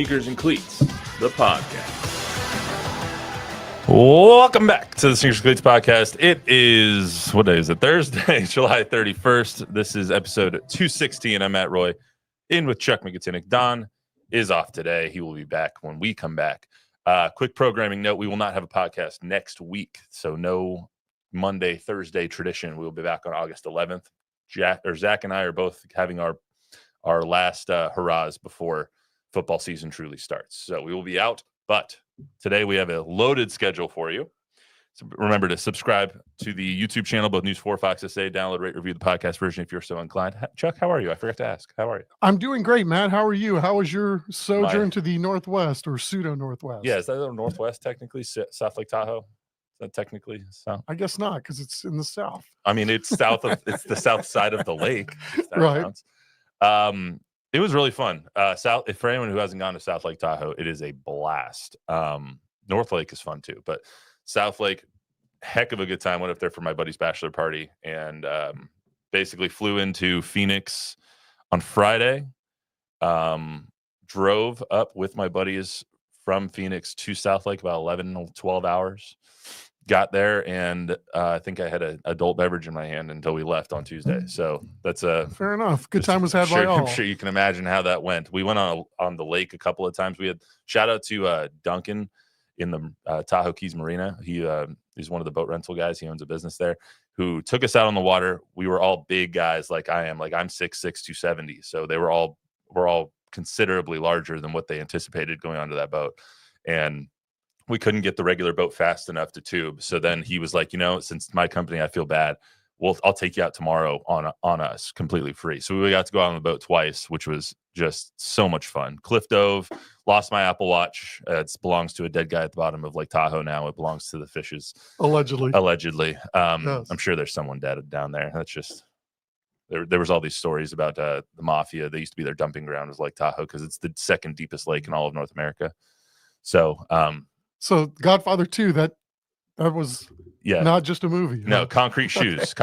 Sneakers and Cleats, the podcast. Welcome back to the Sneakers and Cleats podcast. It is, what day is it? Thursday, July 31st. This is episode 260, and I'm Matt Roy, in with Chuck McGinnick. Don is off today. He will be back when we come back. Quick programming note, we will not have a podcast next week, so no Monday, Thursday tradition. We will be back on August 11th. Zach and I are both having our last hurrahs before football season truly starts. So we will be out, but today we have a loaded schedule for you. So remember to subscribe to the YouTube channel, both News 4, Fox SA, download, rate, review the podcast version if you're so inclined. Chuck, how are you? I forgot to ask. How are you? I'm doing great, Matt. How are you? How was your sojourn to the Northwest or pseudo-Northwest? Yeah, is that the Northwest technically? South Lake Tahoe? Is that technically south? I guess not, because it's in the south. I mean, it's it's the south side of the lake. Right. Counts. It was really fun. For anyone who hasn't gone to South Lake Tahoe, it is a blast. North Lake is fun too, but South Lake, heck of a good time. Went up there for my buddy's bachelor party and basically flew into Phoenix on Friday. Drove up with my buddies from Phoenix to South Lake, about 11, 12 hours. Got there, and I think I had an adult beverage in my hand until we left on Tuesday. So that's fair enough. Good time was had by all. I'm sure you can imagine how that went. We went on the lake a couple of times. We had shout out to Duncan in the Tahoe Keys Marina. He's one of the boat rental guys. He owns a business there. Who took us out on the water. We were all big guys, like I am. Like I'm 6'6", 270. So we're all considerably larger than what they anticipated going onto that boat, and we couldn't get the regular boat fast enough to tube. So then he was like, since my company, I feel bad. I'll take you out tomorrow on us completely free. So we got to go out on the boat twice, which was just so much fun. Cliff dove, lost my Apple Watch. It belongs to a dead guy at the bottom of Lake Tahoe now. It belongs to the fishes. Allegedly. Yes. I'm sure there's someone dead down there. That's just, there was all these stories about the mafia. They used to be their dumping ground was Lake Tahoe because it's the second deepest lake in all of North America. So, So Godfather 2, that was not just a movie. No, concrete shoes.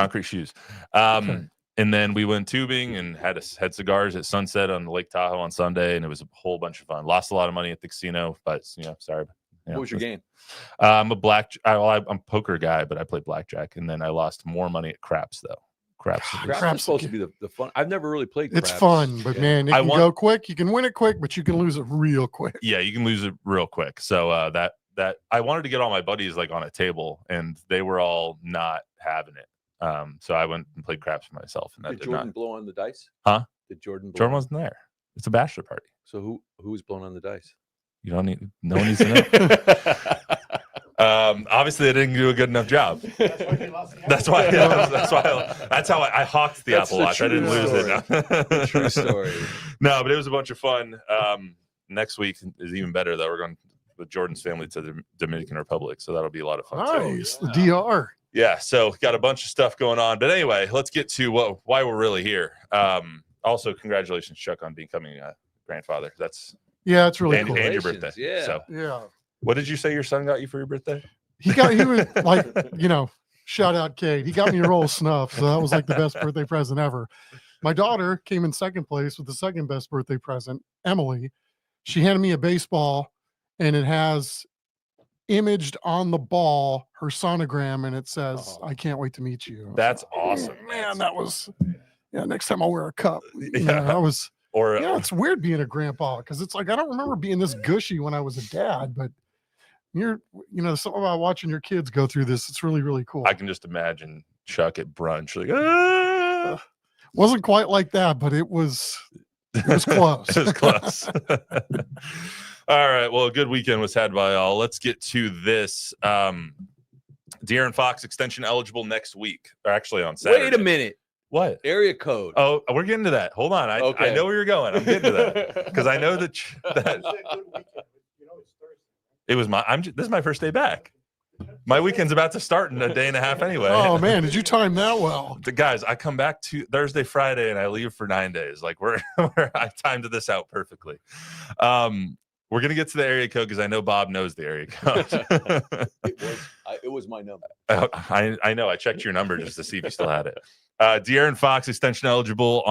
Okay. And then we went tubing and had cigars at sunset on Lake Tahoe on Sunday, and it was a whole bunch of fun. Lost a lot of money at the casino, but sorry. What was your game? I'm a poker guy, but I play blackjack, and then I lost more money at craps though. Craps is supposed to be the fun. I've never really played craps. It's fun, but man, it can go quick. You can win it quick, but you can lose it real quick. Yeah, you can lose it real quick. So that I wanted to get all my buddies like on a table, and they were all not having it. So I went and played craps for myself. And did Jordan blow on the dice? Huh? Did Jordan? Jordan wasn't there. It's a bachelor party. So who was blowing on the dice? You don't need. No one needs to know. Obviously, they didn't do a good enough job. That's why I hawked the Apple Watch. I didn't lose it. True story. No, but it was a bunch of fun. Next week is even better though. We're going with Jordan's family to the Dominican Republic, so that'll be a lot of fun. Nice, the DR. Yeah, so got a bunch of stuff going on. But anyway, let's get to why we're really here. Also, congratulations, Chuck, on becoming a grandfather. It's really cool. And your birthday. Yeah. So, yeah. What did you say your son got you for your birthday? He was like, shout out Kate. He got me a roll of snuff, so that was like the best birthday present ever. My daughter came in second place with the second best birthday present, Emily. She handed me a baseball, and it has imaged on the ball her sonogram, and it says, "I can't wait to meet you." That's awesome, man. That was next time I'll wear a cup. Or it's weird being a grandpa because it's like I don't remember being this gushy when I was a dad, but something about watching your kids go through this. It's really, really cool. I can just imagine Chuck at brunch, like, wasn't quite like that, but it was close. It was close. All right. Well, a good weekend was had by all. Let's get to this. De'Aaron Fox extension eligible next week, or actually on Saturday. Wait a minute. What? Area code. Oh, we're getting to that. Hold on. I know where you're going. I'm getting to that because I know that it was this is my first day back. My weekend's about to start in a day and a half anyway. Oh man, did you time that well? Guys, I come back to Thursday, Friday, and I leave for 9 days. Like I timed this out perfectly. We're gonna get to the area code because I know Bob knows the area code. It was my number. I know. I checked your number just to see if you still had it. De'Aaron Fox extension eligible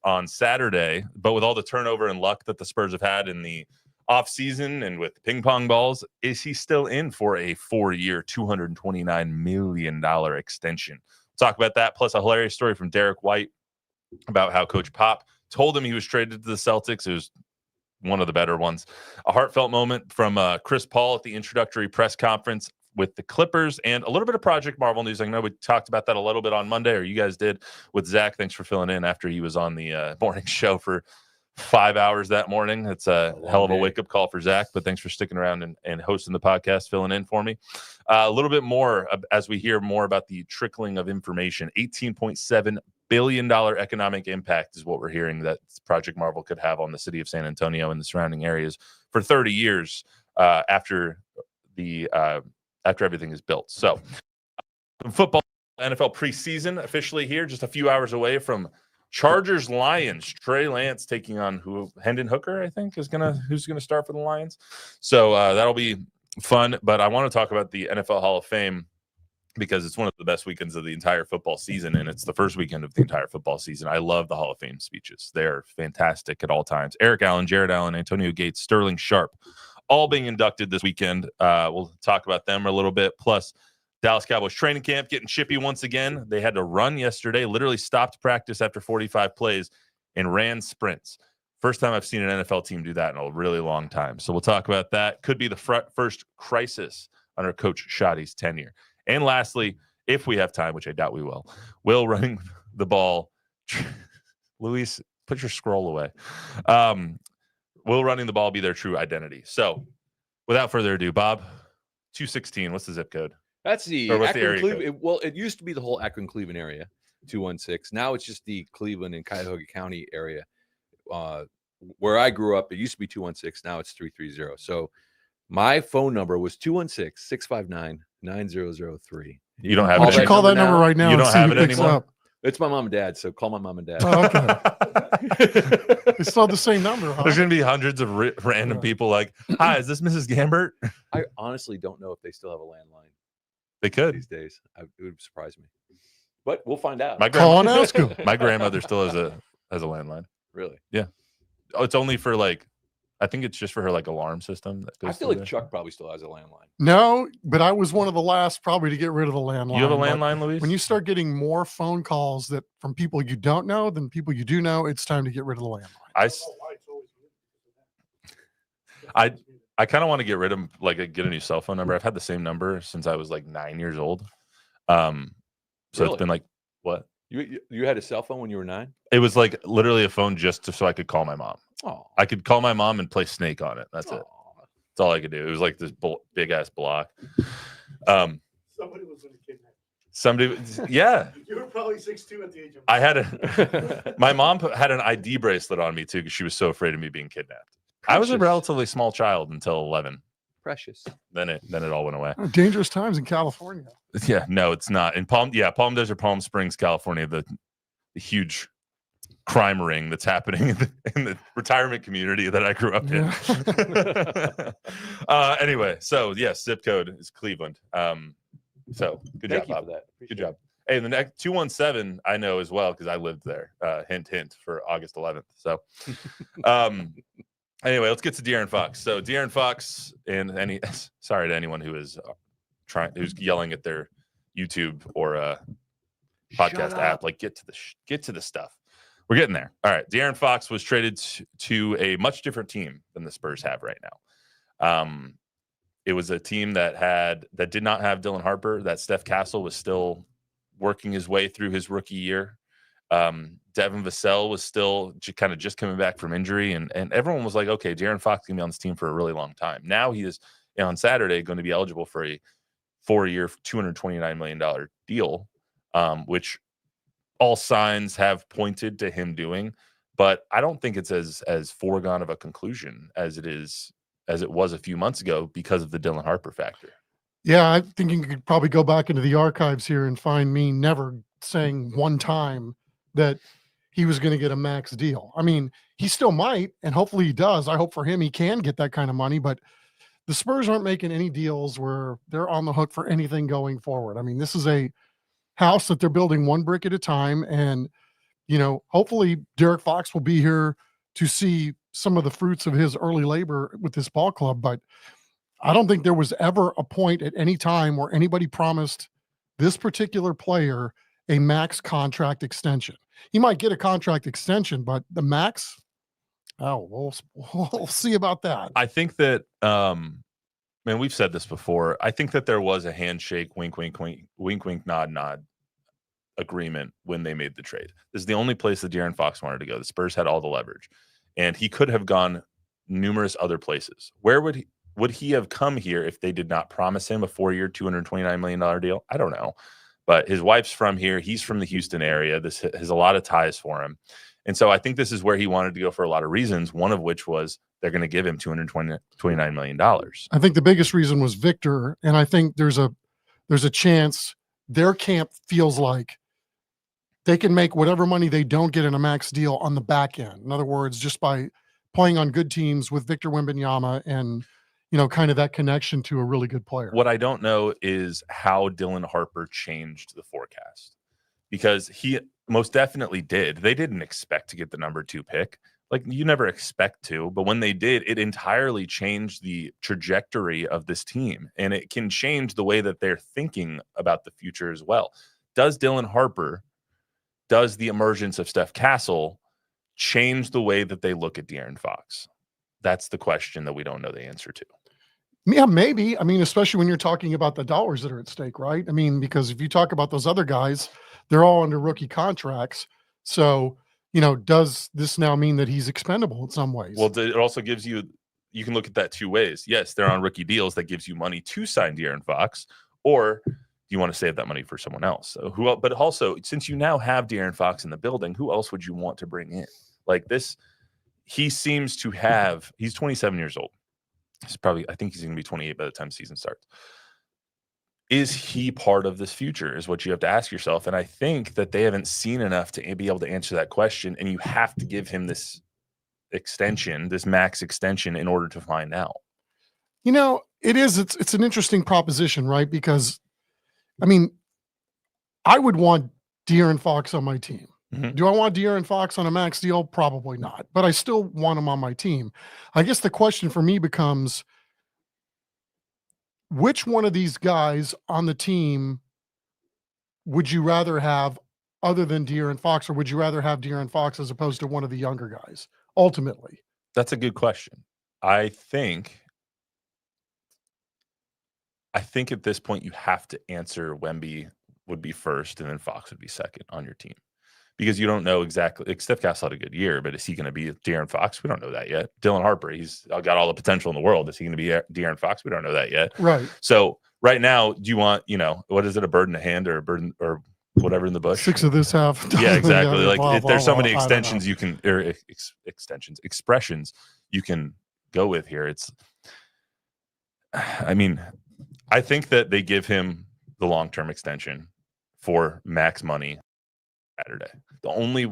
on Saturday, but with all the turnover and luck that the Spurs have had in the off season and with ping pong balls, is he still in for a 4-year, $229 million extension? Talk about that, plus a hilarious story from Derrick White about how Coach Pop told him he was traded to the Celtics. It was one of the better ones. A heartfelt moment from Chris Paul at the introductory press conference with the Clippers, and a little bit of Project Marvel news. I know we talked about that a little bit on Monday, or you guys did with Zach. Thanks for filling in after he was on the morning show for 5 hours that morning. It's a hell of a wake-up call for Zach, but thanks for sticking around and hosting the podcast, filling in for me. A little bit more as we hear more about the trickling of information. $18.7 billion economic impact is what we're hearing that Project Marvel could have on the city of San Antonio and the surrounding areas for 30 years after everything is built. So football, NFL preseason officially here, just a few hours away from Chargers Lions. Trey Lance taking on Hendon Hooker, I think, who's gonna start for the Lions. So that'll be fun. But I want to talk about the NFL Hall of Fame because it's one of the best weekends of the entire football season, and it's the first weekend of the entire football season. I love the Hall of Fame speeches. They're fantastic at all times. Eric Allen, Jared Allen, Antonio Gates, Sterling Sharp, all being inducted this weekend. We'll talk about them a little bit. Plus, Dallas Cowboys training camp getting chippy once again. They had to run yesterday, literally stopped practice after 45 plays and ran sprints. First time I've seen an NFL team do that in a really long time. So we'll talk about that. Could be the first crisis under Coach Shoddy's tenure. And lastly, if we have time, which I doubt we will running the ball. Luis, put your scroll away. Will running the ball be their true identity? So without further ado, Bob, 216, what's the zip code? That's the Or what's the area Akron-Cleveland. It used to be the whole Akron-Cleveland area, 216. Now it's just the Cleveland and Cuyahoga County area. Where I grew up, it used to be 216. Now it's 330. So my phone number was 216-659-9003. You don't have Why it don't you call that number right now? You and don't see have who it picks anymore? up? It's my mom and dad, so call my mom and dad. Oh, okay. It's still the same number, huh? There's going to be hundreds of random people like, hi, is this Mrs. Gambert? I honestly don't know if they still have a landline They could. these days. It would surprise me, but we'll find out. Call and ask him. My grandmother still has a landline. Really? Oh, it's only for I think it's just for her alarm system. That goes I feel through like there. Chuck probably still has a landline. No, but I was one of the last probably to get rid of the landline. You have a But landline, Luis? when you start getting more phone calls that from people you don't know than people you do know, it's time to get rid of the landline. I kind of want to get rid of get a new cell phone number. I've had the same number since I was 9 years old. So Really? it's been what? You had a cell phone when you were 9? It was literally a phone just so I could call my mom. Oh, I could call my mom and play Snake on it. That's it. That's all I could do. It was this big ass block. Somebody was going to kidnap Somebody, yeah. you. You were probably 6'2" at the age of. I had my mom had an ID bracelet on me too because she was so afraid of me being kidnapped. I was a Precious. relatively small child until 11. Precious. Then it all went away. Dangerous times in California. Yeah, no, it's not. In Palm Desert, Palm Springs, California, the huge crime ring that's happening in the retirement community that I grew up in. Anyway, so yes, zip code is Cleveland. So good Thank job, you Bob. for that. Good job. Hey, the next 217 I know as well because I lived there. Hint, hint for August 11th. So, anyway, let's get to De'Aaron Fox. So De'Aaron Fox and sorry to anyone who is who's yelling at their YouTube or podcast app. Get to the stuff. We're getting there. All right. De'Aaron Fox was traded to a much different team than the Spurs have right now. It was a team that did not have Dylan Harper, that Steph Castle was still working his way through his rookie year. Devin Vassell was still kind of just coming back from injury. And everyone was like, okay, De'Aaron Fox is going to be on this team for a really long time. Now he is on Saturday going to be eligible for a 4-year, $229 million deal, which all signs have pointed to him doing. But I don't think it's as foregone of a conclusion as it was a few months ago because of the Dylan Harper factor. Yeah, I think you could probably go back into the archives here and find me never saying one time that he was going to get a max deal. I mean, he still might, and hopefully he does. I hope for him he can get that kind of money, but the Spurs aren't making any deals where they're on the hook for anything going forward. I mean, this is a house that they're building one brick at a time, and hopefully Derrick Fox will be here to see some of the fruits of his early labor with this ball club, but I don't think there was ever a point at any time where anybody promised this particular player a max contract extension. He might get a contract extension, but the max, we'll see about that. I think that, man, we've said this before. I think that there was a handshake, wink, wink, wink, wink, wink, nod, nod agreement when they made the trade. This is the only place that De'Aaron Fox wanted to go. The Spurs had all the leverage, and he could have gone numerous other places. Where would he have come here if they did not promise him a 4-year, $229 million deal? I don't know. But his wife's from here. He's from the Houston area. This has a lot of ties for him. And so I think this is where he wanted to go for a lot of reasons, one of which was they're going to give him $229 million. I think the biggest reason was Victor, and I think there's a chance their camp feels like they can make whatever money they don't get in a max deal on the back end. In other words, just by playing on good teams with Victor Wembanyama and, kind of that connection to a really good player. What I don't know is how Dylan Harper changed the forecast, because he most definitely did. They didn't expect to get the number 2 pick. Like, you never expect to, but when they did, it entirely changed the trajectory of this team, and it can change the way that they're thinking about the future as well. Does Dylan Harper, does the emergence of Steph Castle change the way that they look at De'Aaron Fox? That's the question that we don't know the answer to. Yeah, maybe. I mean, especially when you're talking about the dollars that are at stake, right? I mean, because if you talk about those other guys, they're all under rookie contracts. So, does this now mean that he's expendable in some ways? Well, it also gives you can look at that 2 ways. Yes, they're on rookie deals. That gives you money to sign De'Aaron Fox, or you want to save that money for someone else. So but also, since you now have De'Aaron Fox in the building, who else would you want to bring in? Like this, he seems to have, he's 27 years old. I think he's going to be 28 by the time the season starts. Is he part of this future is what you have to ask yourself. And I think that they haven't seen enough to be able to answer that question. And you have to give him this extension, this max extension, in order to find out. It's an interesting proposition, right? Because, I mean, I would want De'Aaron Fox on my team. Mm-hmm. Do I want De'Aaron Fox on a max deal? Probably not, but I still want him on my team. I guess the question for me becomes, which one of these guys on the team would you rather have other than De'Aaron Fox, or would you rather have De'Aaron Fox as opposed to one of the younger guys? Ultimately, that's a good question. I think at this point you have to answer Wemby would be first and then Fox would be second on your team, because you don't know exactly. Like, Steph Castle had a good year, but is he going to be De'Aaron Fox? We don't know that yet. Dylan Harper, he's got all the potential in the world. Is he going to be De'Aaron Fox? We don't know that yet. right? So right now, do you want, what is it, a bird in the hand or a bird or whatever in the bush? 6 of this, half. Yeah, exactly. Like, blah, if there's blah, so many blah, extensions you can, or expressions you can go with here. I think that they give him the long-term extension for max money Saturday. The only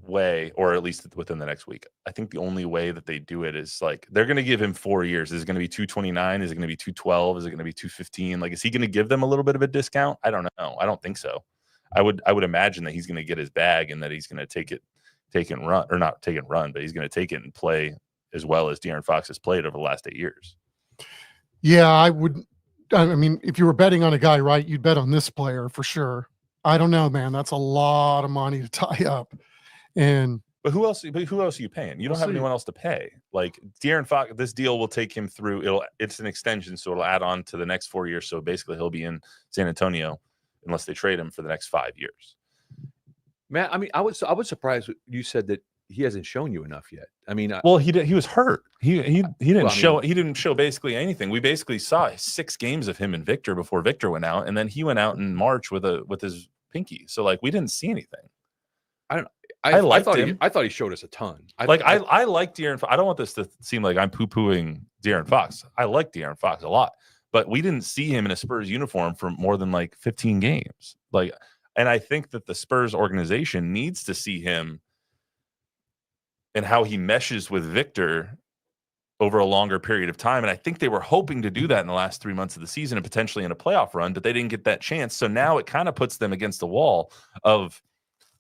way, or at least within the next week, I think the only way that they do it is like they're going to give him 4 years. Is it going to be 229? Is it going to be 212? Is it going to be 215? Like, is he going to give them a little bit of a discount? I don't know. I don't think so. I would imagine that he's going to get his bag and that he's going to take it and run, or not take it and run, but he's going to take it and play as well as De'Aaron Fox has played over the last 8 years. Yeah, I would. I mean, if you were betting on a guy, right, you'd bet on this player for sure. I don't know, man. That's a lot of money to tie up. But who else are you paying? You don't have anyone else to pay. Like, De'Aaron Fox, this deal will take him through. It's an extension, so it'll add on to the next 4 years. So basically, he'll be in San Antonio unless they trade him for the next 5 years. Man, I mean, I was surprised you said that he hasn't shown you enough yet. I mean, well, he was hurt. He didn't show basically anything. We basically saw 6 games of him and Victor before Victor went out, and then he went out in March with his pinky. So, like, we didn't see anything. I liked him. I thought he showed us a ton. I like De'Aaron Fox. I don't want this to seem like I'm poo-pooing De'Aaron Fox. I like De'Aaron Fox a lot, but we didn't see him in a Spurs uniform for more than like 15 games. Like, and I think that the Spurs organization needs to see him and how he meshes with Victor over a longer period of time. And I think they were hoping to do that in the last 3 months of the season and potentially in a playoff run, but they didn't get that chance. So now it kind of puts them against the wall of,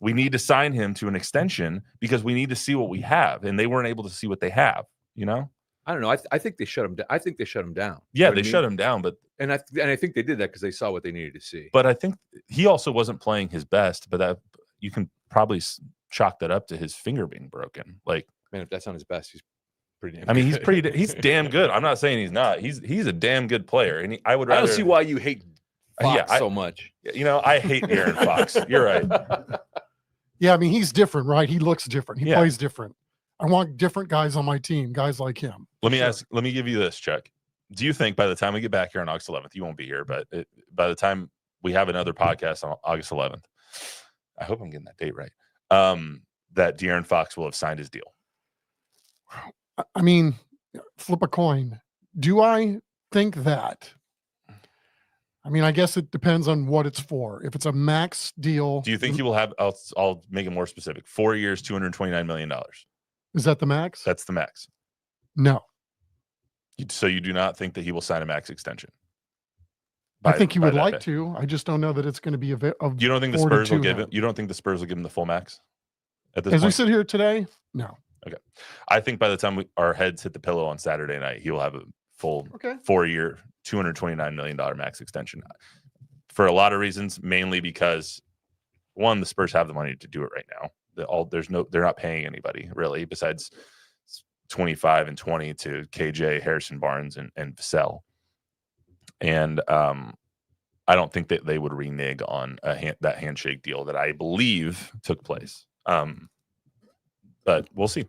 we need to sign him to an extension because we need to see what we have, and they weren't able to see what they have. You know, I don't know. I think they shut him down. I think they shut him down. yeah, You know they what I shut mean? him down, but I think they did that because they saw what they needed to see. But I think he also wasn't playing his best. But that you can probably chalk that up to his finger being broken. Like, man, if that's not his best, he's pretty damn I mean, good. he's damn good. I'm not saying he's not. He's a damn good player, and I would I rather. don't see why you hate Fox so much. You know, I hate Aaron Fox. You're right. Yeah, I mean, he's different, right? He looks different. He Yeah. plays different. I want different guys on my team, guys like him. Let me Sure. let me give you this, Chuck. Do you think by the time we get back here on August 11th, you won't be here, but by the time we have another podcast on August 11th, I hope I'm getting that date right, that De'Aaron Fox will have signed his deal? I mean, flip a coin. Do I think that? I mean, I guess it depends on what it's for. If it's a max deal. Do you think he will have, I'll make it more specific, 4 years, $229 million? Is that the max? That's the max. No. So you do not think that he will sign a max extension? I think he would that like day? to. I just don't know that it's going to be a You don't think the 4 to Spurs will 2 give now. him? You don't think the Spurs will give him the full max at this As we point? sit here today, no. I think by the time our heads hit the pillow on Saturday night, he will have a full Okay. 4 year, $229 million max extension for a lot of reasons, mainly because one, the Spurs have the money to do it right now. They're not paying anybody really besides 25 and 20 to KJ, Harrison Barnes, and Vassell. And I don't think that they would renege on that handshake deal that I believe took place. But we'll see.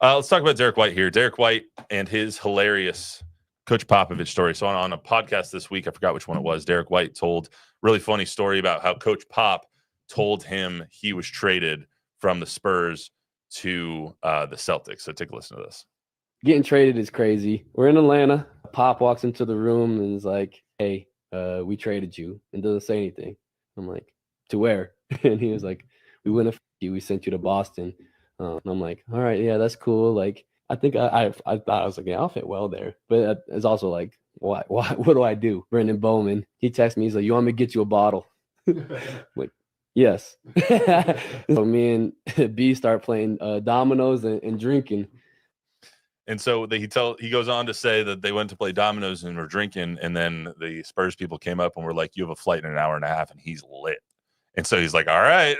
Let's talk about Derrick White here. Derrick White and his hilarious Coach Popovich story. So on a podcast this week, I forgot which one it was, Derrick White told a really funny story about how Coach Pop told him he was traded from the Spurs to the Celtics. So take a listen to this. Getting traded is crazy. We're in Atlanta. Pop walks into the room and is like, hey, we traded you, and doesn't say anything. I'm like, to where? And he was like, we wouldn't have you. We sent you to Boston. And I'm like, all right, yeah, that's cool. Like, I think I thought I was like, yeah, I'll fit well there. But it's also like, what do I do? Brendan Bowman, he texts me, he's like, you want me to get you a bottle? Like, yes. So me and B start playing dominoes and drinking. And so he goes on to say that they went to play dominoes and were drinking, and then the Spurs people came up and were like, you have a flight in an hour and a half, and he's lit. And so he's like, all right.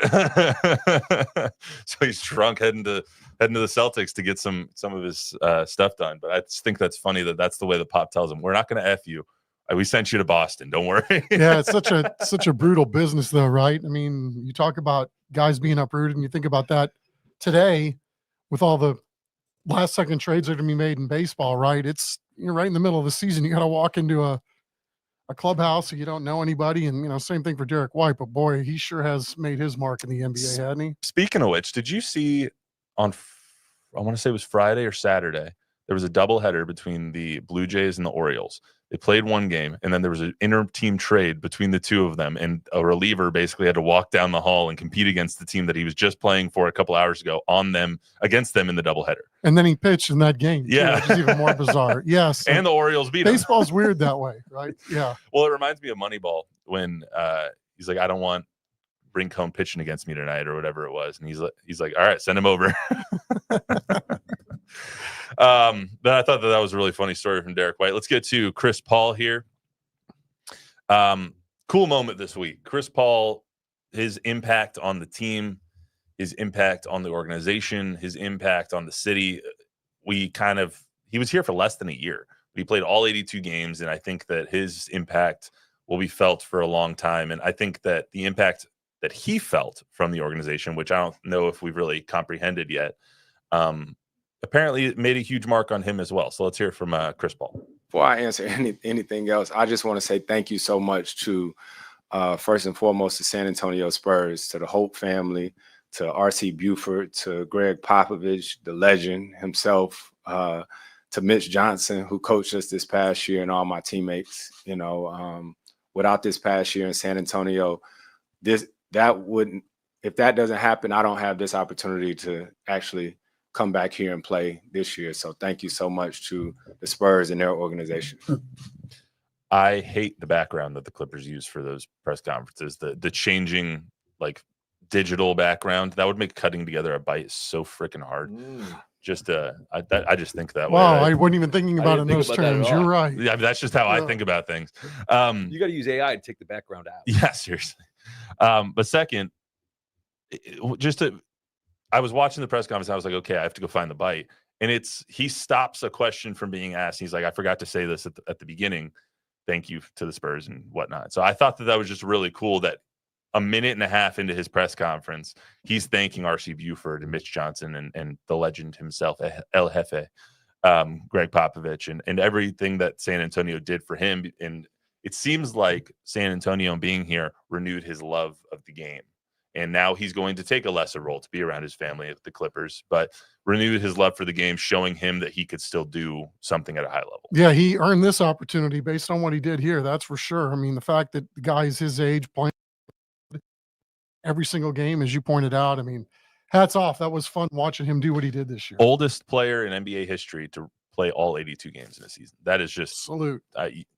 So he's drunk heading to the Celtics to get some of his stuff done. But I just think that's funny that's the way the Pop tells him, we're not going to F you. We sent you to Boston. Don't worry. Yeah, it's such a brutal business though, right? I mean, you talk about guys being uprooted and you think about that today with all the last second trades that are going to be made in baseball, right? You're right in the middle of the season. You got to walk into a clubhouse and you don't know anybody. And, same thing for Derrick White, but boy, he sure has made his mark in the NBA, hasn't he? Speaking of which, did you see I want to say it was Friday or Saturday, there was a doubleheader between the Blue Jays and the Orioles. They played one game, and then there was an inter-team trade between the two of them, and a reliever basically had to walk down the hall and compete against the team that he was just playing for a couple hours ago against them in the doubleheader. And then he pitched in that game. Yeah. Which is even more bizarre. Yes. And the Orioles beat him. Baseball's weird that way, right? Yeah. Well, it reminds me of Moneyball when he's like, I don't want Rincon pitching against me tonight or whatever it was. And he's like, all right, send him over. But I thought that was a really funny story from Derrick White. Let's get to Chris Paul here. Cool moment this week. Chris Paul, his impact on the team, his impact on the organization, his impact on the city. He was here for less than a year. He played all 82 games, and I think that his impact will be felt for a long time. And I think that the impact that he felt from the organization, which I don't know if we've really comprehended yet, apparently it made a huge mark on him as well. So let's hear from Chris Paul. Before I answer anything else, I just want to say thank you so much to, first and foremost, the San Antonio Spurs, to the Hope family, to R.C. Buford, to Greg Popovich, the legend himself, to Mitch Johnson, who coached us this past year, and all my teammates. Without this past year in San Antonio, if that doesn't happen, I don't have this opportunity to actually come back here and play this year. So thank you so much to the Spurs and their organization. I hate the background that the Clippers use for those press conferences, the changing, like digital background, that would make cutting together a bite so freaking hard. Just I just think that Wow, way. I wasn't even thinking I about it didn't in think those about that at terms. all. You're right. Yeah, that's just how I Yeah. think about things. You got to use AI to take the background out. Yeah, seriously. But second, I was watching the press conference. I was like, okay, I have to go find the bite. And he stops a question from being asked. He's like, I forgot to say this at the beginning. Thank you to the Spurs and whatnot. So I thought that was just really cool that a minute and a half into his press conference, he's thanking R.C. Buford and Mitch Johnson and the legend himself, El Jefe, Greg Popovich, and everything that San Antonio did for him. And it seems like San Antonio being here renewed his love of the game. And now he's going to take a lesser role to be around his family at the Clippers, but renewed his love for the game, showing him that he could still do something at a high level. Yeah, he earned this opportunity based on what he did here. That's for sure. I mean, the fact that the guys his age playing every single game, as you pointed out, I mean, hats off. That was fun watching him do what he did this year. Oldest player in NBA history to play all 82 games in a season. That is just Salute.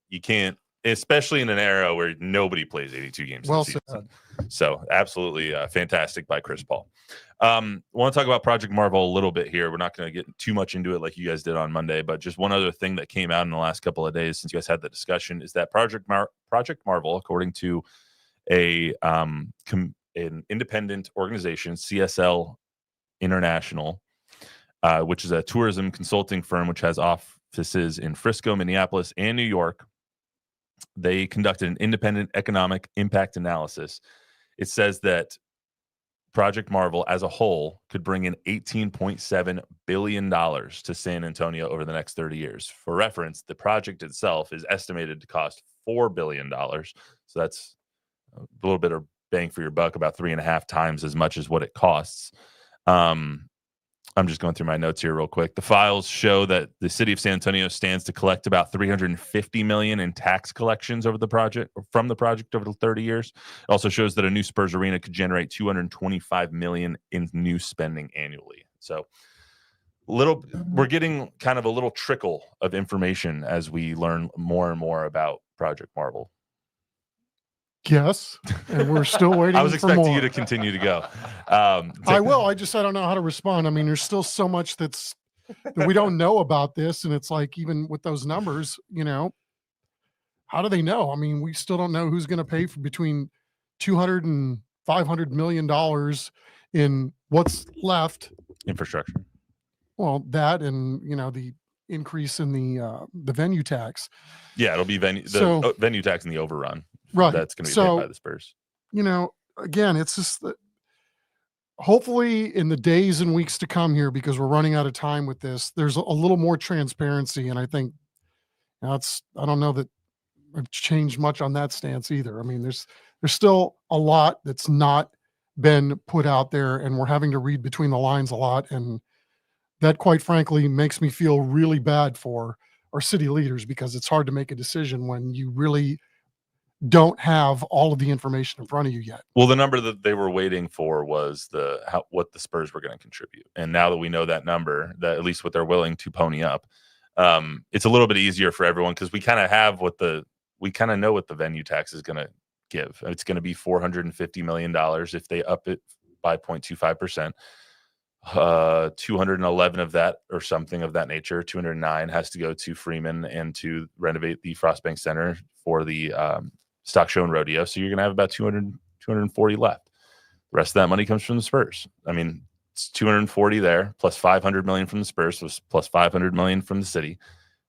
You can't, especially in an era where nobody plays 82 games Well in a season. said. So absolutely fantastic by Chris Paul. Want to talk about Project Marvel a little bit here. We're not going to get too much into it like you guys did on Monday, but just one other thing that came out in the last couple of days since you guys had the discussion is that Project Marvel, according to an independent organization, CSL International, which is a tourism consulting firm which has offices in Frisco, Minneapolis, and New York. They conducted an independent economic impact analysis. It says that Project Marvel as a whole could bring in $18.7 billion to San Antonio over the next 30 years. For reference, the project itself is estimated to cost $4 billion. So that's a little bit of bang for your buck, about 3.5 times as much as what it costs. I'm just going through my notes here real quick. The files show that the city of San Antonio stands to collect about $350 million in tax collections from the project over the 30 years. It also shows that a new Spurs arena could generate $225 million in new spending annually. So we're getting kind of a little trickle of information as we learn more and more about Project Marvel. Yes, and we're still waiting. I was expecting for more. you to continue to go. I will. I don't know how to respond. I mean, there's still so much that we don't know about this, and it's like even with those numbers, how do they know? I mean, we still don't know who's going to pay for between $200 and $500 million in what's left. Infrastructure. Well, that and the increase in the venue tax. Yeah, it'll be venue tax and the overrun. Right. That's going to be paid by the Spurs. Again, it's just that hopefully in the days and weeks to come here, because we're running out of time with this, there's a little more transparency. And I think I don't know that I've changed much on that stance either. I mean, there's still a lot that's not been put out there, and we're having to read between the lines a lot. And that, quite frankly, makes me feel really bad for our city leaders, because it's hard to make a decision when you really don't have all of the information in front of you yet. Well, the number that they were waiting for was what the Spurs were going to contribute. And now that we know that number, that at least what they're willing to pony up, it's a little bit easier for everyone, because we kind of know what the venue tax is going to give. It's going to be $450 million if they up it by 0.25%. 211 of that, or something of that nature, 209 has to go to Freeman and to renovate the Frostbank Center for the stock show and rodeo. So you're going to have about 240 left. The rest of that money comes from the Spurs. I mean, it's 240 there, plus 500 million from the Spurs, so plus 500 million from the city.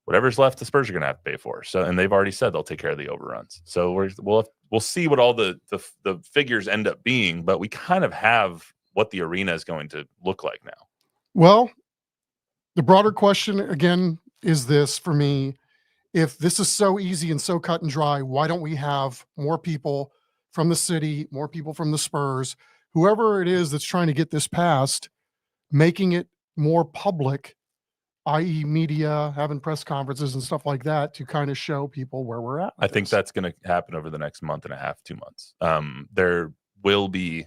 Whatever's left, the Spurs are going to have to pay for. So, and they've already said they'll take care of the overruns. So we'll see what all the figures end up being, but we kind of have what the arena is going to look like now. Well, the broader question again is this for me: if this is so easy and so cut and dry, why don't we have more people from the city, more people from the Spurs, whoever it is that's trying to get this passed, making it more public, i.e. media, having press conferences and stuff like that, to kind of show people where we're at. I think that's going to happen over the next month and a half, 2 months. There will be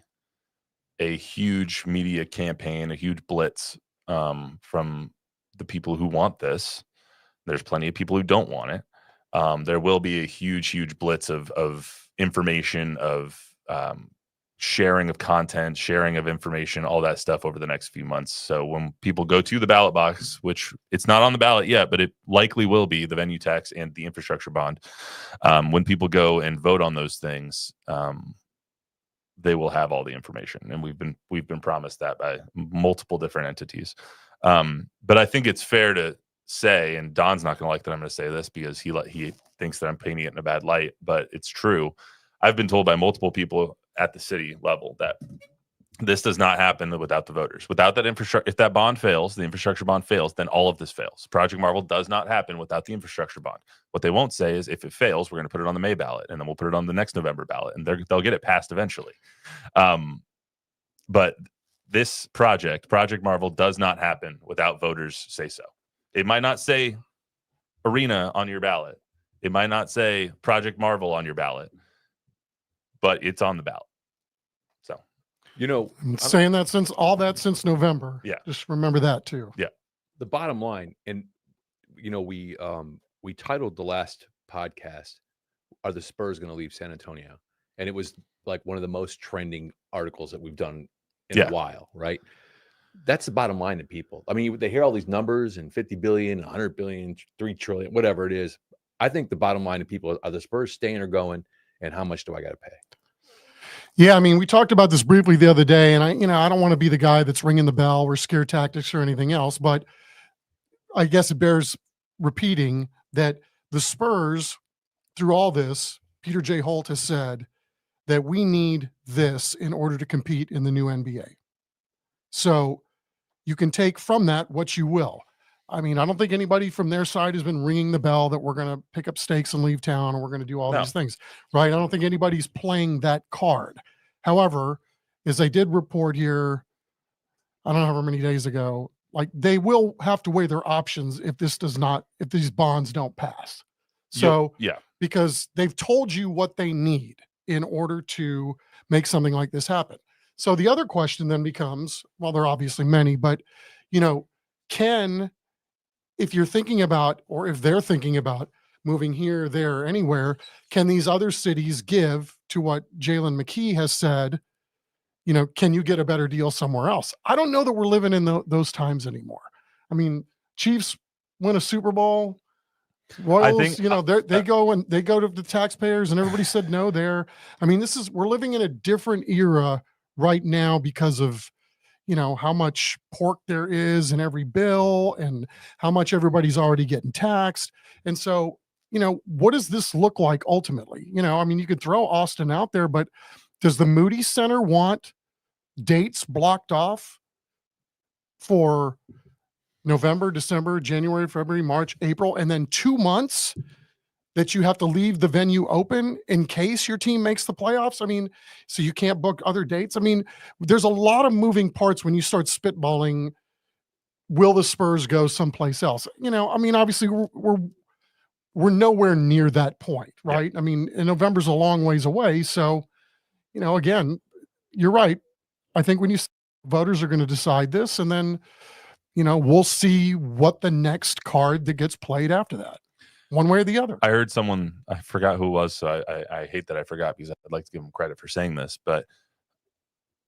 a huge media campaign, a huge blitz from the people who want this. There's plenty of people who don't want it. There will be a huge blitz of information, of sharing of content, sharing of information, all that stuff over the next few months. So when people go to the ballot box, which it's not on the ballot yet, but it likely will be, the venue tax and the infrastructure bond, when people go and vote on those things, they will have all the information, and we've been promised that by multiple different entities. But I think it's fair to say, and Don's not going to like that I'm going to say this because he thinks that I'm painting it in a bad light, but it's true. I've been told by multiple people at the city level that this does not happen without the voters. Without that infrastructure, if that bond fails, the infrastructure bond fails, then all of this fails. Project Marvel does not happen without the infrastructure bond. What they won't say is if it fails, we're going to put it on the May ballot, and then we'll put it on the next November ballot, and they'll get it passed eventually. But this Project Marvel, does not happen without voters say so. It might not say arena on your ballot. It might not say Project Marvel on your ballot, but it's on the ballot. So, I'm saying that since November. Yeah. Just remember that too. Yeah. The bottom line, and we titled the last podcast, "Are the Spurs going to leave San Antonio?" And it was like one of the most trending articles that we've done in a while, right? That's the bottom line to people. I mean, they hear all these numbers and 50 billion, 100 billion, 3 trillion, whatever it is. I think the bottom line to people are the Spurs staying or going, and how much do I got to pay? Yeah, I mean, we talked about this briefly the other day, and I don't want to be the guy that's ringing the bell or scare tactics or anything else, but I guess it bears repeating that the Spurs, through all this, Peter J. Holt has said that we need this in order to compete in the new NBA. So you can take from that what you will. I mean, I don't think anybody from their side has been ringing the bell that we're going to pick up stakes and leave town and we're going to do all these things, right? I don't think anybody's playing that card. However, as I did report here, I don't know how many days ago, like they will have to weigh their options if these bonds don't pass. So, because they've told you what they need in order to make something like this happen. So the other question then becomes, well, there are obviously many, but if you're thinking about, or if they're thinking about moving here, there, or anywhere, can these other cities give to what Jalen McKee has said? Can you get a better deal somewhere else? I don't know that we're living in those times anymore. I mean, Chiefs win a Super Bowl. Royals, I think, they go to the taxpayers, and everybody said no there. I mean, we're living in a different era right now because of how much pork there is in every bill and how much everybody's already getting taxed. And so, what does this look like ultimately? I mean, you could throw Austin out there, but does the Moody Center want dates blocked off for November, December, January, February, March, April, and then 2 months that you have to leave the venue open in case your team makes the playoffs? I mean, so you can't book other dates. I mean, there's a lot of moving parts when you start spitballing, will the Spurs go someplace else? I mean, obviously we're nowhere near that point, right? I mean, and November's a long ways away. So, again, you're right. I think when voters are going to decide this, and then, we'll see what the next card that gets played after that, one way or the other. I heard someone, I forgot who it was, so I hate that I forgot because I'd like to give him credit for saying this, but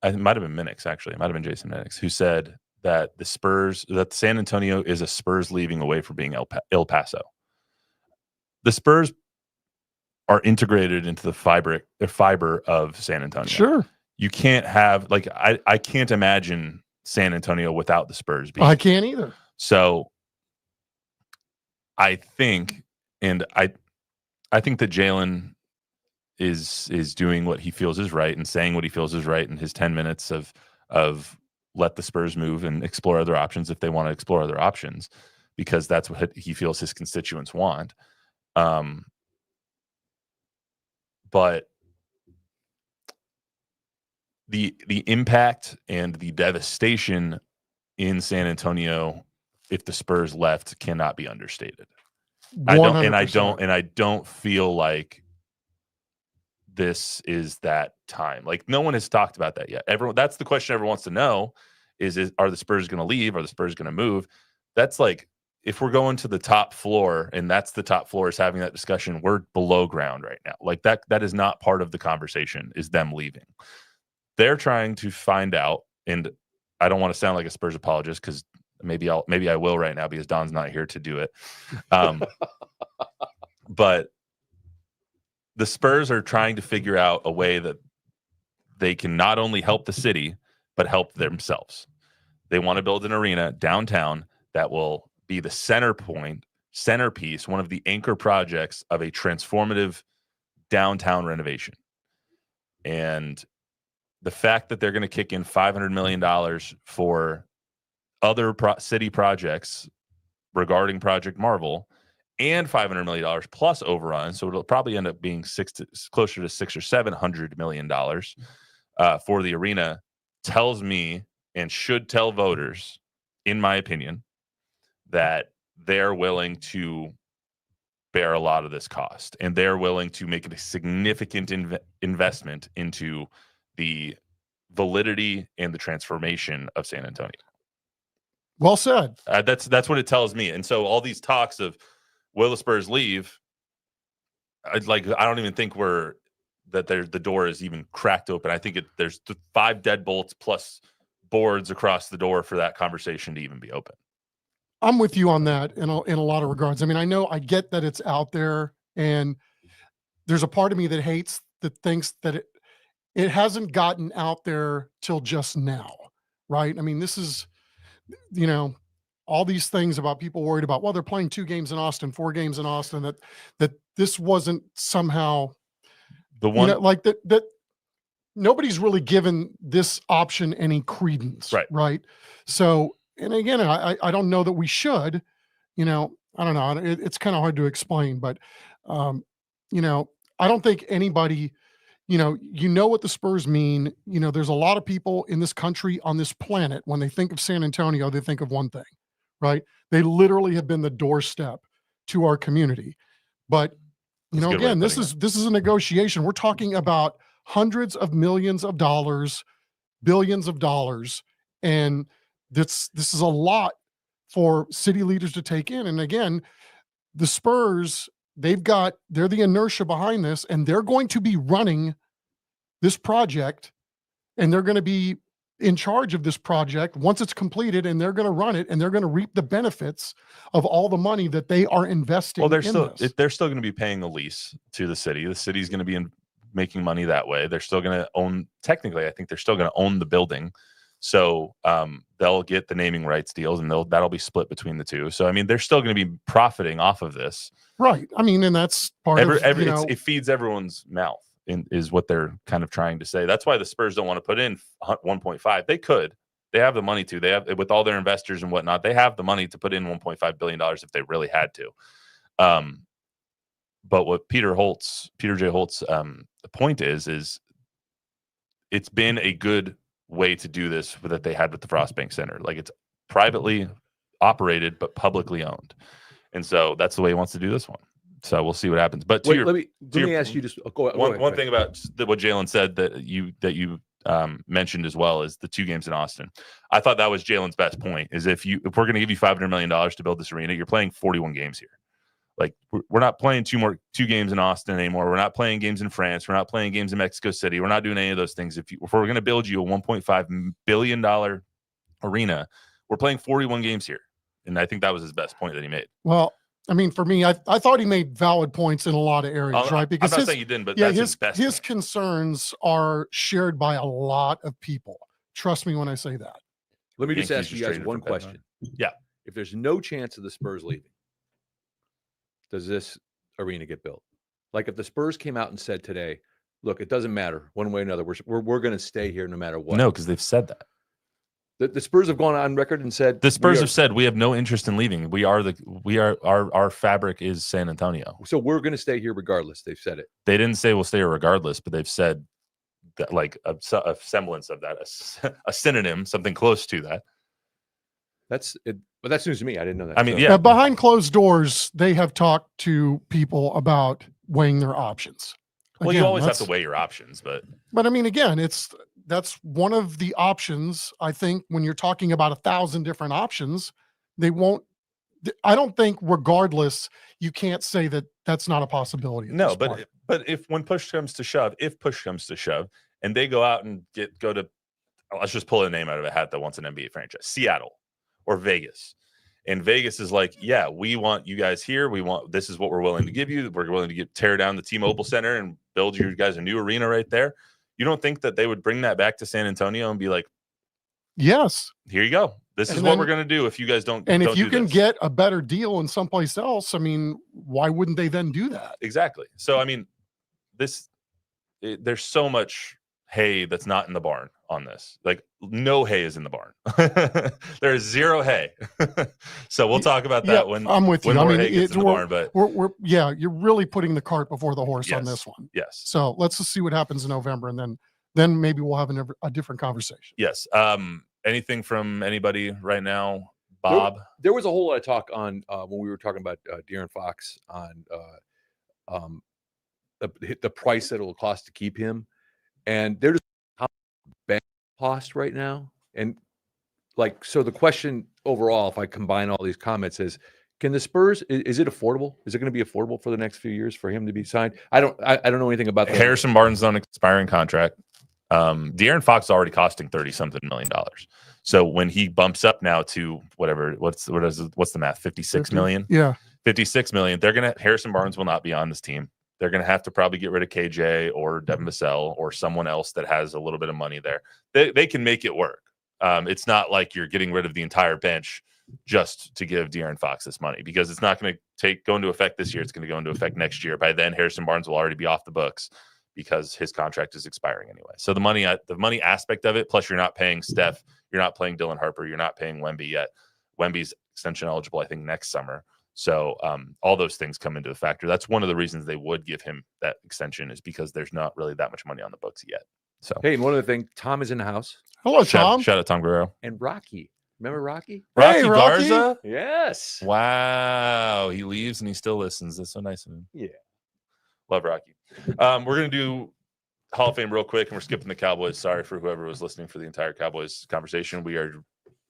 it might have been Minix, actually. It might have been Jason Minix, who said that that San Antonio is a Spurs leaving away from being El Paso. The Spurs are integrated into the fiber of San Antonio. Sure. You can't have, I can't imagine San Antonio without the Spurs being. I can't either. So I think, and I think that Jalen is doing what he feels is right and saying what he feels is right in his 10 minutes of let the Spurs move and explore other options if they want to explore other options, because that's what he feels his constituents want. But the impact and the devastation in San Antonio, if the Spurs left, cannot be understated. 100%. I don't feel like this is that time. Like, no one has talked about that yet. That's the question everyone wants to know is are the Spurs going to leave? Are the Spurs going to move? That's like, if we're going to the top floor and that's the top floor is having that discussion, we're below ground right now. Like that is not part of the conversation, is them leaving. they're trying to find out, and I don't want to sound like a Spurs apologist because maybe I will right now because Don's not here to do it. But the Spurs are trying to figure out a way that they can not only help the city, but help themselves. They want to build an arena downtown that will be the centerpiece, one of the anchor projects of a transformative downtown renovation. And the fact that they're going to kick in $500 million for other city projects regarding Project Marvel and $500 million plus overrun, so it'll probably end up being closer to $600 or $700 million for the arena, tells me and should tell voters, in my opinion, that they're willing to bear a lot of this cost, and they're willing to make a significant investment into the validity and the transformation of San Antonio. Well said. That's what it tells me. And so all these talks of will the Spurs leave, I don't even think the door is even cracked open. I think there's 5 deadbolts plus boards across the door for that conversation to even be open. I'm with you on that in a lot of regards. I mean, I get that it's out there, and there's a part of me that thinks that it hasn't gotten out there till just now, right? I mean, this is, all these things about people worried about, well, they're playing 2 games in Austin, 4 games in Austin, that this wasn't somehow the one that nobody's really given this option any credence, right? So, and again, I don't know that we should, I don't know. It's kind of hard to explain, but, I don't think anybody, what the Spurs mean. There's a lot of people in this country, on this planet, when they think of San Antonio, they think of one thing, right? They literally have been the doorstep to our community. But, again, this is a negotiation. We're talking about hundreds of millions of dollars, billions of dollars, and this is a lot for city leaders to take in. And again, the Spurs, they're the inertia behind this, and they're going to be running this project, and they're going to be in charge of this project once it's completed, and they're going to run it, and they're going to reap the benefits of all the money that they are investing. Well, they're still going to be paying a lease to the city. The city's going to be making money that way. They're still going to own, technically, I think they're still going to own the building. So they'll get the naming rights deals, and that'll be split between the two. So, I mean, they're still going to be profiting off of this. Right. I mean, and that's part of, it feeds everyone's mouth, is what they're kind of trying to say. That's why the Spurs don't want to put in 1.5. They could. They have the money to. They have, with all their investors and whatnot, they have the money to put in $1.5 billion if they really had to. But what Peter J. Holt's point is it's been a good way to do this that they had with the Frost Bank Center. Like, it's privately operated but publicly owned, and so that's the way he wants to do this one. So we'll see what happens. But let me ask you just one thing about what Jalen said that you mentioned as well is the 2 games in Austin. I thought that was Jalen's best point. Is if we're going to give you $500 million to build this arena, you're playing 41 games here. Like, we're not playing 2 games in Austin anymore. We're not playing games in France. We're not playing games in Mexico City. We're not doing any of those things. If we're going to build you a $1.5 billion arena, we're playing 41 games here. And I think that was his best point that he made. Well, I mean, for me, I thought he made valid points in a lot of areas, right? Because I'm not saying he didn't, but that's his best. His concerns are shared by a lot of people. Trust me when I say that. Let me just ask you guys one question. Yeah. If there's no chance of the Spurs leaving, does this arena get built? Like, if the Spurs came out and said today, look, it doesn't matter one way or another, we're going to stay here no matter what. No, because they've said that. The Spurs have gone on record and said the Spurs have said we have no interest in leaving. Our fabric is San Antonio. So we're going to stay here regardless. They've said it. They didn't say we'll stay here regardless, but they've said that, like a semblance of that, a synonym, something close to that. That's it. But that's news to me. I didn't know that. I mean, yeah. Behind closed doors, they have talked to people about weighing their options. Well, you always have to weigh your options, but I mean, again, that's one of the options. I think when you're talking about 1,000 different options, I don't think regardless, you can't say that that's not a possibility. No, but if push comes to shove, and they go out and go to, let's just pull a name out of a hat that wants an NBA franchise, Seattle or Vegas. And Vegas is like, yeah, we want you guys here. This is what we're willing to give you. We're willing to tear down the T-Mobile Center and build you guys a new arena right there. You don't think that they would bring that back to San Antonio and be like, yes, here you go. This is what we're going to do if you guys don't. And don't if you do can this. get a better deal in someplace else, I mean, why wouldn't they then do that? Exactly. So, I mean, there's so much hay that's not in the barn on this. Like, no hay is in the barn. There is zero hay. So we'll talk about that when I'm with you. when I more mean, hay gets in the barn. But you're really putting the cart before the horse on this one. Yes. So let's just see what happens in November, and then maybe we'll have a different conversation. Yes. Anything from anybody right now, Bob? There was a whole lot of talk on when we were talking about De'Aaron Fox on the price that it will cost to keep him, and they're just how much cost right now. And like, so the question overall, if I combine all these comments, is can the Spurs? Is it affordable? Is it going to be affordable for the next few years for him to be signed? I don't know anything about that. Harrison Barnes on expiring contract. De'Aaron Fox is already costing $30-something million. So when he bumps up now to what's the math? 56 million. Yeah, 56 million. Harrison Barnes will not be on this team. They're gonna have to probably get rid of KJ or Devin Vassell or someone else that has a little bit of money there. They can make it work. It's not like you're getting rid of the entire bench just to give De'Aaron Fox this money, because it's not going to go into effect this year. It's going to go into effect next year. By then, Harrison Barnes will already be off the books because his contract is expiring anyway. So the money aspect of it, plus you're not paying Steph, you're not paying Dylan Harper, you're not paying Wemby yet. Wemby's extension eligible, I think, next summer. So all those things come into the factor. That's one of the reasons they would give him that extension, is because there's not really that much money on the books yet. So Hey, and one other thing, Tom is in the house, hello, Tom. shout out Tom Guerrero. and Rocky. Remember Rocky? Hey, Rocky Rocky. Garza. Yes. Wow, he leaves and he still listens. That's so nice of him. Yeah. Love Rocky. We're gonna do Hall of Fame real quick, and we're skipping the Cowboys. Sorry for whoever was listening for the entire Cowboys conversation. We are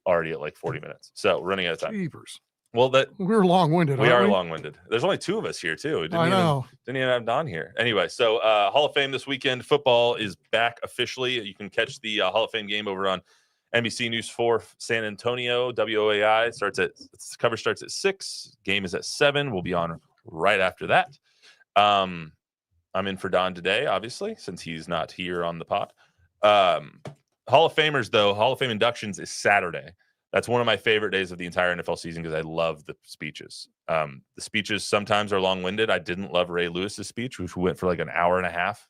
already at like 40 minutes, so we're running out of time. Jeepers. Well, We're long-winded. we aren't are long-winded. There's only two of us here too. I know. Didn't even have Don here. Anyway, so Hall of Fame this weekend. Football is back officially. You can catch the Hall of Fame game over on NBC News 4 San Antonio. WOAI cover starts at 6. Game is at 7. We'll be on right after that. I'm in for Don today, obviously, since he's not here on the pod. Hall of Famers, though, Hall of Fame inductions is Saturday. That's one of my favorite days of the entire NFL season because I love the speeches. The speeches sometimes are long-winded. I didn't love Ray Lewis's speech, which went for like an hour and a half.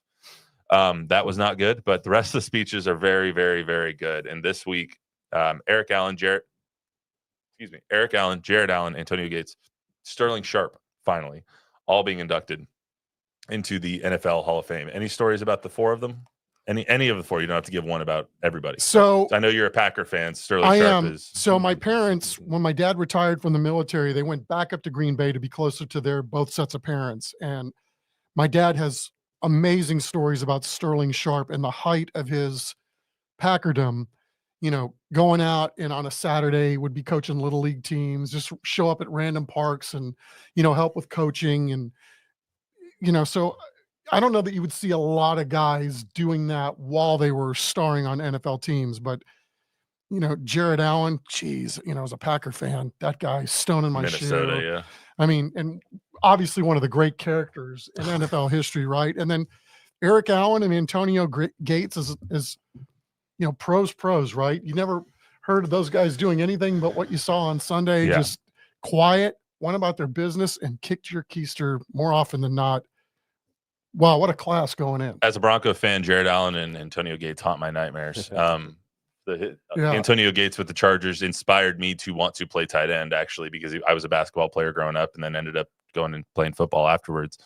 That was not good, but the rest of the speeches are very, very, very good. And this week, Eric Allen, Jared Allen, Antonio Gates, Sterling Sharp, finally, all being inducted into the NFL Hall of Fame. Any stories about the four of them? Any of the four? You don't have to give one about everybody. So I know you're a Packer fan. Sterling I Sharp am. is. So my parents, when my dad retired from the military, they went back up to Green Bay to be closer to their both sets of parents. And my dad has amazing stories about Sterling Sharp and the height of his Packerdom. You know, going out and on a Saturday would be coaching little league teams, just show up at random parks and, help with coaching. And, so I don't know that you would see a lot of guys doing that while they were starring on NFL teams, but Jared Allen, geez, as a Packer fan, that guy stone in my Minnesota, shoe. yeah. I mean, and obviously one of the great characters in NFL history, right? And then Eric Allen and Antonio Gates is pros, right? You never heard of those guys doing anything but what you saw on Sunday, Yeah. just quiet, went about their business and kicked your keister more often than not. Wow, what a class going in. As a Bronco fan, Jared Allen and Antonio Gates haunt my nightmares. Antonio Gates with the Chargers inspired me to want to play tight end, actually, because I was a basketball player growing up and then ended up going and playing football afterwards.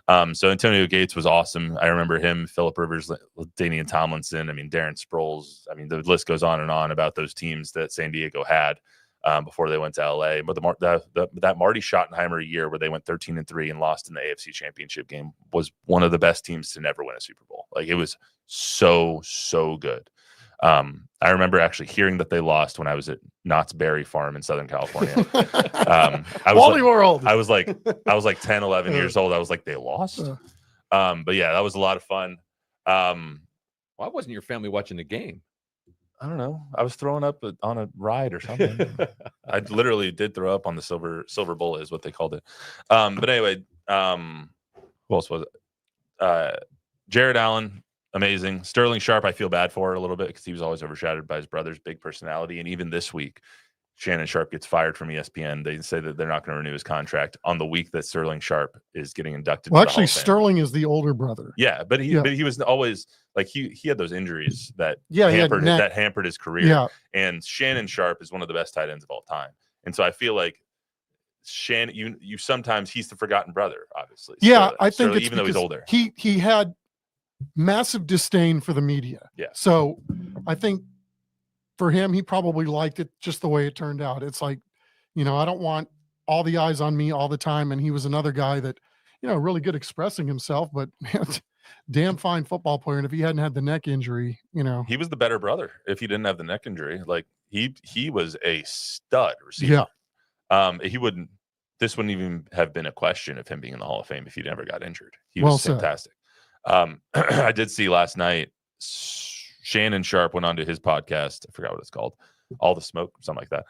So Antonio Gates was awesome. I remember him, Phillip Rivers, Danian Tomlinson, Darren Sproles. The list goes on and on about those teams that San Diego had before they went to LA. But that Marty Schottenheimer year where they went 13-3 and lost in the AFC Championship game was one of the best teams to never win a Super Bowl. Like, it was so good. I remember actually hearing that they lost when I was at Knott's Berry Farm in Southern California. Wally World. I was like 10, 11 years old. I was like, they lost. But yeah, that was a lot of fun. Why wasn't your family watching the game? I don't know. I was throwing up on a ride or something. I literally did throw up on the silver bullet is what they called it. But anyway, who else was it? Jared Allen, amazing. Sterling Sharp, I feel bad for a little bit because he was always overshadowed by his brother's big personality. And even this week, Shannon Sharp gets fired from ESPN. They say that they're not going to renew his contract on the week that Sterling Sharp is getting inducted. Well, to the Hall actually, of Fame. Sterling is the older brother. Yeah, but he was always like he had those injuries that Yeah, he had hampered his career. Yeah. And Shannon Sharp is one of the best tight ends of all time. And so I feel like Shannon, you sometimes he's the forgotten brother, obviously. Yeah, I think it's even though he's older. He had massive disdain for the media. Yeah. So I think for him, he probably liked it just the way it turned out. It's like, I don't want all the eyes on me all the time. And he was another guy that, really good expressing himself, but damn fine football player. And if he hadn't had the neck injury, he was the better brother if he didn't have the neck injury. Like he was a stud receiver. Yeah. This wouldn't even have been a question of him being in the Hall of Fame if he never got injured. He Well was said. fantastic. I did see last night Shannon Sharp went onto his podcast. I forgot what it's called. All the Smoke, something like that.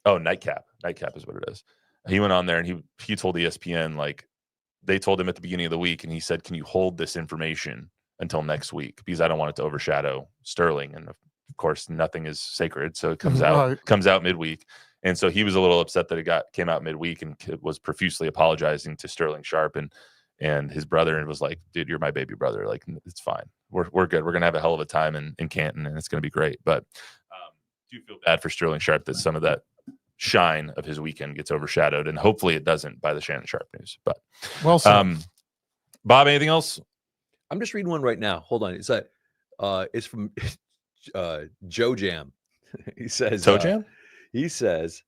Nightcap. Nightcap is what it is. He went on there and he told ESPN, like, they told him at the beginning of the week, and he said, "Can you hold this information until next week? Because I don't want it to overshadow Sterling." And of course, nothing is sacred, so it comes out midweek. And so he was a little upset that it came out midweek and was profusely apologizing to Sterling Sharp and his brother, and was like, "Dude, you're my baby brother. Like, it's fine. We're good. We're gonna have a hell of a time in Canton, and it's gonna be great." But do feel bad for Sterling Sharp that some of that shine of his weekend gets overshadowed, and hopefully it doesn't by the Shannon Sharp news. But well said. Bob, anything else? I'm just reading one right now. Hold on. It's from Joe Jam. He says, Toe Jam? He says,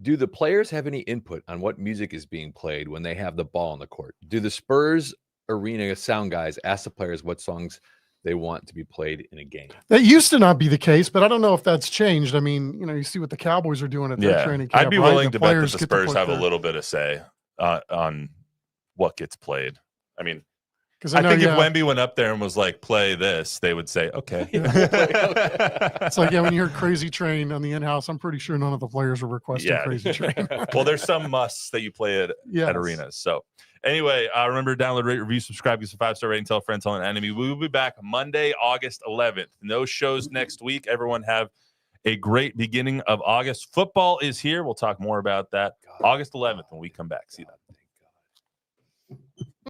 do the players have any input on what music is being played when they have the ball on the court? Do the Spurs arena sound guys ask the players what songs they want to be played in a game? That used to not be the case, but I don't know if that's changed. I mean, you see what the Cowboys are doing at their training camp. I'd be right? willing The to bet that players the get to Spurs put have a their- little bit of say on what gets played. I mean, Because I think if Wemby went up there and was like, "Play this," they would say, "Okay." It's like, when you heard Crazy Train on the in-house, I'm pretty sure none of the players were requesting Crazy Train. Well, there's some musts that you play at arenas. So anyway, remember, download, rate, review, subscribe, give us a 5-star rating, tell a friend, tell an enemy. We will be back Monday, August 11th. No shows next week. Everyone have a great beginning of August. Football is here. We'll talk more about that August 11th when we come back. See you then.